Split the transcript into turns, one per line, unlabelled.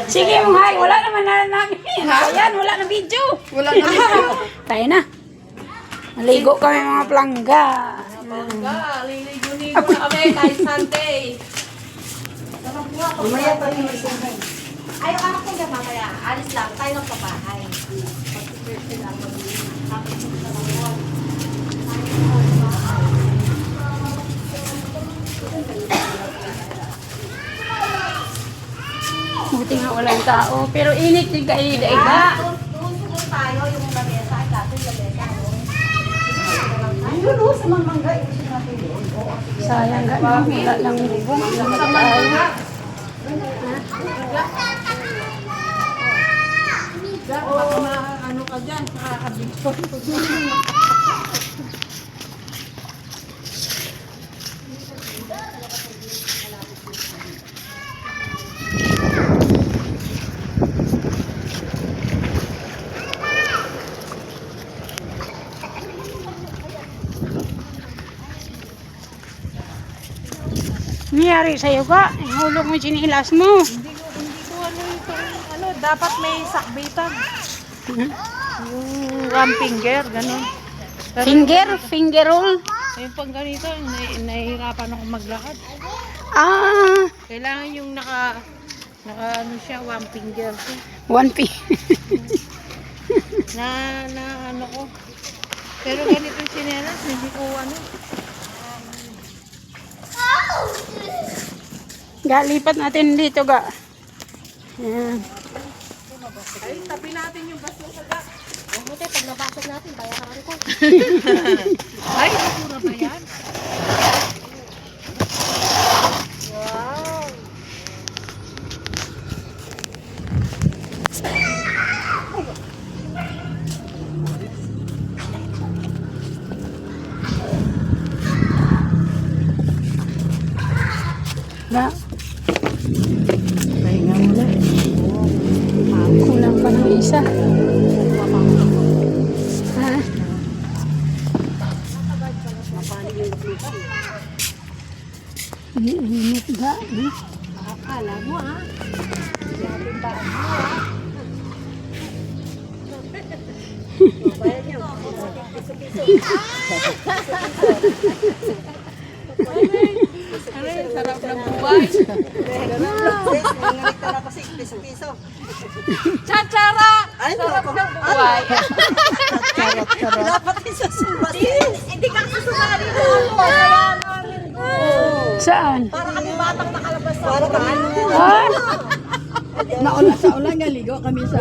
Sige mo nga, wala naman na namin. Ayan, wala na video.
Wala na video.
Tayo na. Naligo kami mga plangga.
Liligo-ligo na kami kahit Sunday.
Mamaya pa rin may
Ay, yung anak ko dyan mamaya. Alis lang. Tayo ng pabahay.
Buti nga walang tao. Pero init din kayo, daiga.
Doon tayo yung lamesa. Ay, dati yung lamesa.
Ayun o, sa mga mangga.
Sayang nga, no? Wala lang bubong. Sa mangga.
Baka ano ka dyan. Nakakabigto.
Nangyari sa'yo ka? Hulog mo yung sinilas mo.
Hindi ko ano, dapat may sakbitan. Yung one finger, gano'n.
Finger roll.
Yung pang ganito, nahihirapan ako maglakad.
Ah,
Kailangan yung naka ano siya, one finger siya.
one pin.
Na ano ko. Pero ganito yung sinelas, hindi ko ano.
Galipat natin dito ga. Ayan.
Ay, tabi natin yung basura ga.
Buti, pag nabasag natin, bayaran ko.
Ay, basura ba yan?
Wow.
Na. Pahinga muna. Kulang pa ng isa. Ha? Init ga.
Akala mo ha?
Bayad niyo. Piso-piso.
Ano yung sarap ng buhay?
Nangalit na kasi piso-piso.
Chatsara!
Ay,
Sarap
naku.
ng buhay.
Charot. Dapat isusumbat.
Hindi ka susumali mo ako. Kaya namin go.
Saan?
Para kami batang nakalabas sa
Para kami
Ah?
naula sa ulan nga ligo kami sa